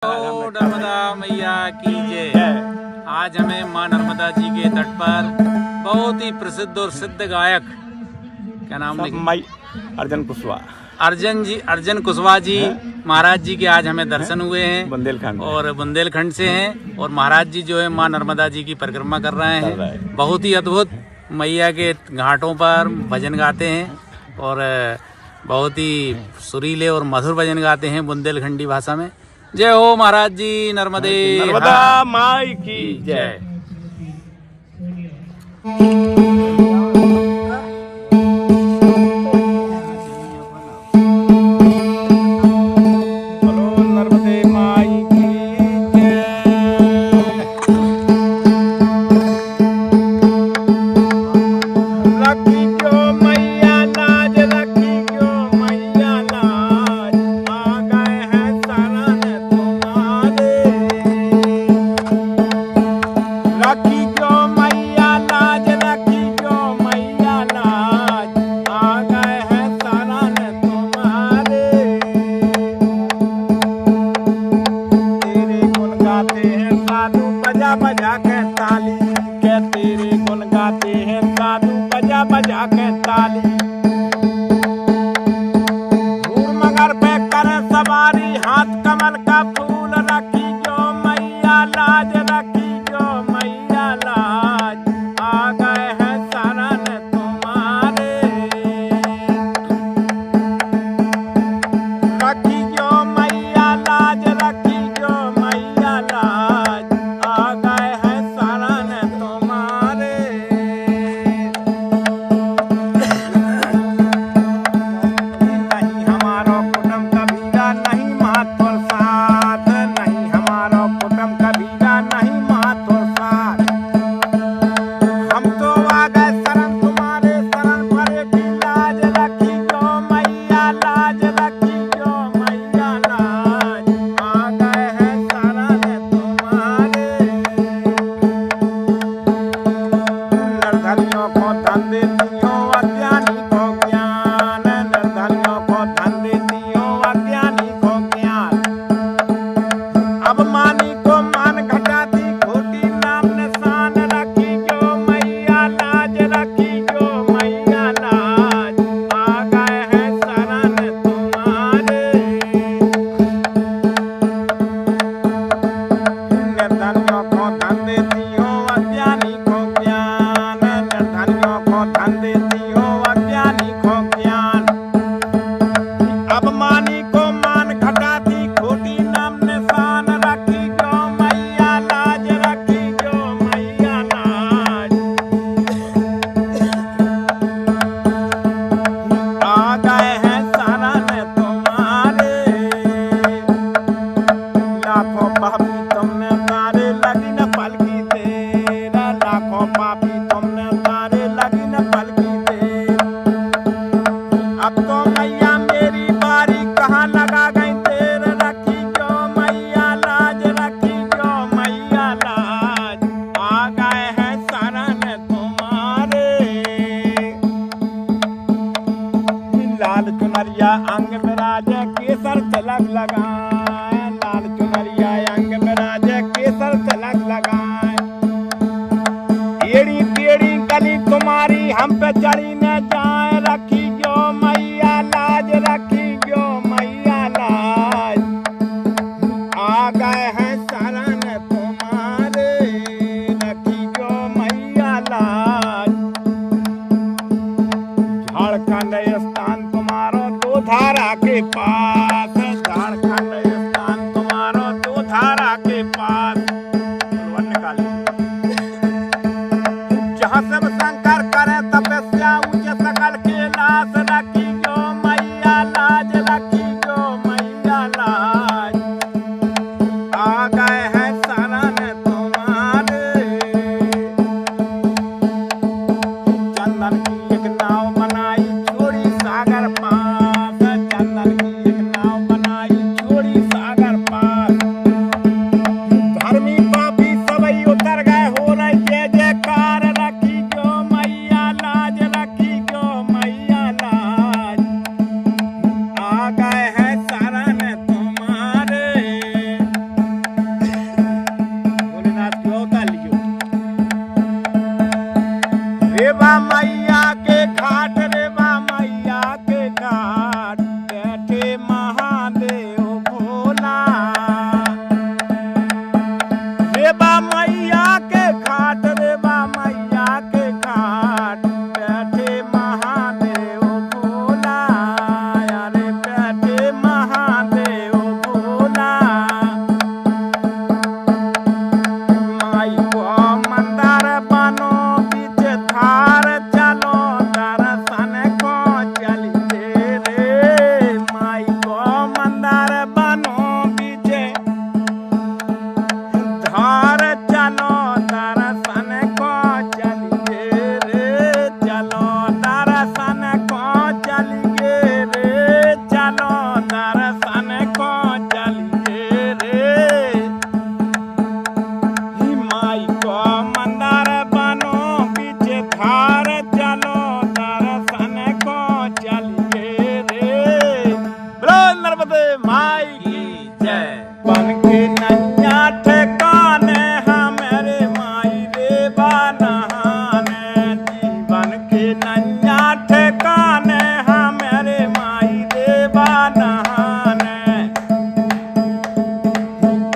नर्मदा मैया की जय। आज हमें माँ नर्मदा जी के तट पर बहुत ही प्रसिद्ध और सिद्ध गायक, क्या नाम है, अर्जन कुशवाहा जी महाराज जी के आज हमें दर्शन हुए हैं बुंदेलखंड और बुंदेलखंड से हैं। और महाराज जी जो है माँ नर्मदा जी की परिक्रमा कर रहे हैं। बहुत ही अद्भुत मैया के घाटों पर भजन गाते हैं और बहुत ही सुरीले और मधुर भजन गाते हैं बुंदेलखंडी भाषा में। जय हो महाराज जी, नर्मदा माई की जय। बजा के ताली के तेरे गुण गाते हैं साधु, बजा बजा के ताली। घूर मगर पे करे सवारी, हाथ कमल का फूल रखी जो मैया लाज, रखी जो मैया लाज। आ गए हैं शरण तुम्हारे, रखी जो मैया लाज, रखी जो मैया लाज। अंग में राजा केसर तिलक लगाए, लाल चुनरिया अंग में राजा केसर तिलक लगाए। एड़ी टेढ़ी गली तुम्हारी हम पे चढ़ी न जाए, रखी जो मैया लाज, रखी जो मैया लाज। आ गए हैं शरण तुम्हारे, रखी जो मैया लाज। झारखंड स्थान धारा के पास, झारखंड स्थान तुम्हारो दो धारा के पास। जहाँ सब शंकर करे तपस्या उच्च सकल के लाश, रखी जो मैया लाज, रखी जो मैया लाज। आ गए हैं शरण तुम्हारे, चंदन की एक नाव बनाई छोड़ी सागर पार, बन के नैया ठिकाने हमारे माई रे बनहाने जीवन के नैया ठिकाने हमारे माई रे बनहाने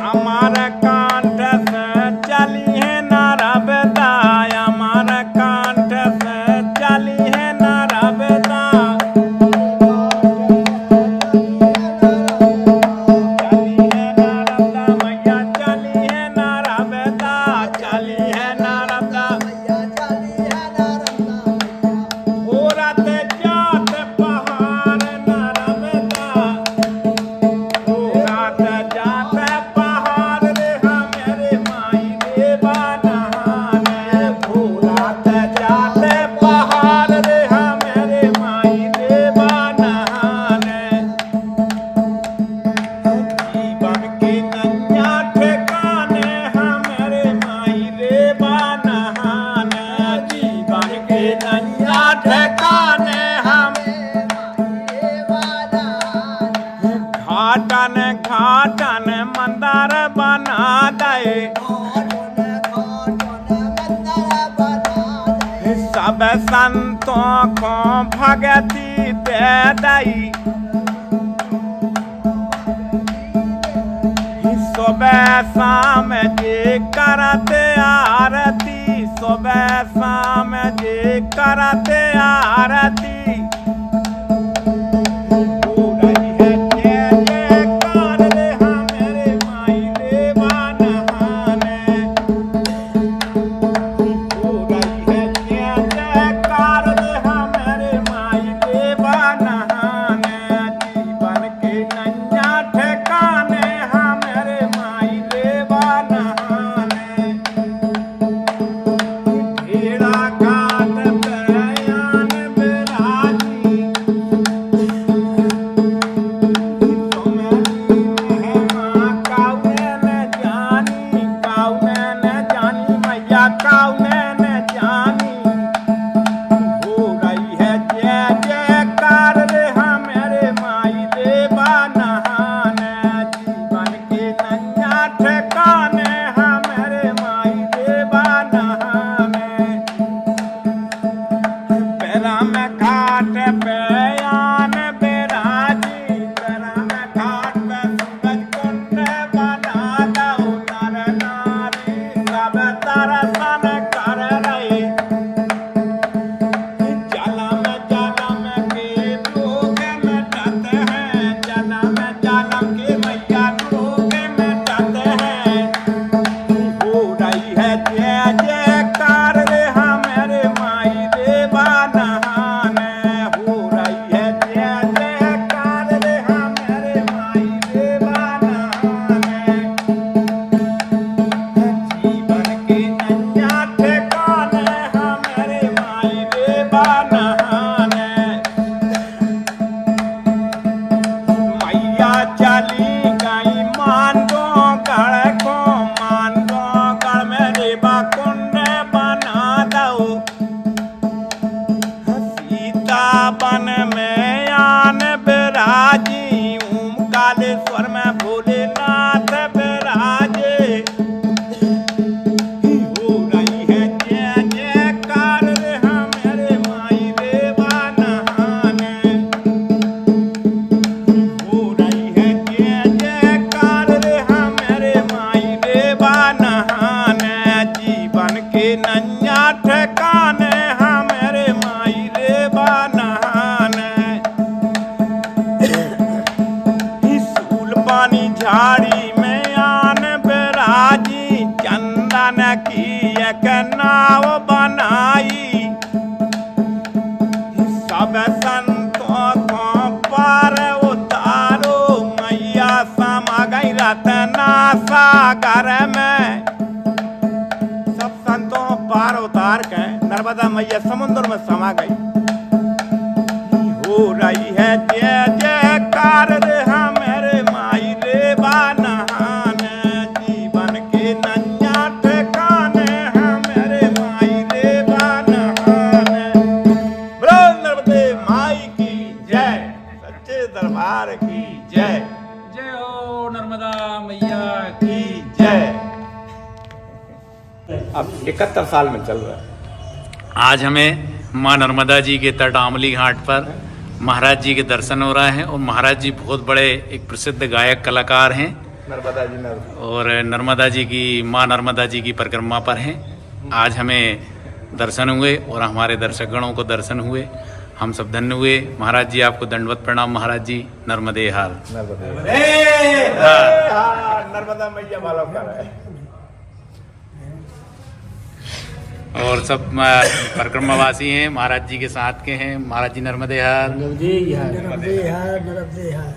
हमार कांठ से चली है नरबदा हमार कांठ से चली है नरबदा चली है नरबदा मैया चली है नरबदा चली है नरबदा हो रात जात पहाड़ नरबदा हो रात जात पहाड़ रे हमारे माई रे बनहाने हो रात जात पहाड़ रे हमारे माई रे बनहाने जीवन के नैया ठिकाने हमारे माई रे बनहाने जीवन के नैया ठिकाने हम घाटन घाटन मंदार बना दे सब संतों को भगती दे दई सुबह शाम जे करते आरती सुबह शाम जे करते आरती हो रही है जय जयकार रे हमारे माई रे बनहाने हो रही है जय जयकार रे हमारे माई रे बनहाने जीवन के नैया ठिकाने हमारे माई रे बनहाने भेड़ा घाट पे आन बिराजी मैया काउने न जानी हो रही है जय जयकार रे हमारे माई रे बनहाने जीवन के नैया ठिकाने हमारे माई रे बनहाने पैरा में घाट पे आन बिराजी पैरा में घाट पे सूरज कुंड बना दो नर नारी सब दर्शन कर रहे जलम जलम के रोग मिटते हैं जलम जलम के मैया रोग मिटते हैं हो रही है जय जयकार रे हमारे माई रे बनहाने हो रही है जय जयकार रे हमारे माई रे बनहाने जीवन के नैया ठिकाने हमारे माई रे बनहाने मैया चली गई मांडो गढ़ को मांडो गढ़ में रेबा कुंड बना दो सीता बन में आन बिराजी ओमकालेश्वर में भोलेनाथ बिराजे हो रही है जय जयकार रे हमारे माई रे बनहाने हो रही है जय जयकार रे हमारे माई रे बनहाने जीवन के नैया ठिकाने हमारे माई रे बनहाने सूल पानी झाड़ी में आन बिराजी चंदन की एक नाव बनाई सब संतों को पार उतारो मैया समा गई रत्ना सागर में सब संतों पार उतार के नर्मदा मैया समुद्र में समा गई हो रही है जय जयकार रे हमारे माई रे बनहाने जीवन के नैया ठिकाने हमारे माई रे बनहाने बोलो नर्मदे माई की जय सच्चे दरबार की जय जय हो नर्मदा मैया की जय। अब 71 साल में चल रहा है। आज हमें माँ नर्मदा जी के तट आमली घाट पर महाराज जी के दर्शन हो रहे हैं और महाराज जी बहुत बड़े एक प्रसिद्ध गायक कलाकार हैं नर्मदा जी और नर्मदा जी की माँ नर्मदा जी की परिक्रमा पर हैं। आज हमें दर्शन हुए और हमारे दर्शकगणों को दर्शन हुए, हम सब धन्य हुए। महाराज जी आपको दंडवत प्रणाम। महाराज जी नर्मदे हाल। नर्मदा मैया वालों का है। और सब परिक्रमावासी हैं, महाराज जी के साथ के हैं। महाराज जी नर्मदे हाल। नर्मदे हाल, नर्मदे हाल।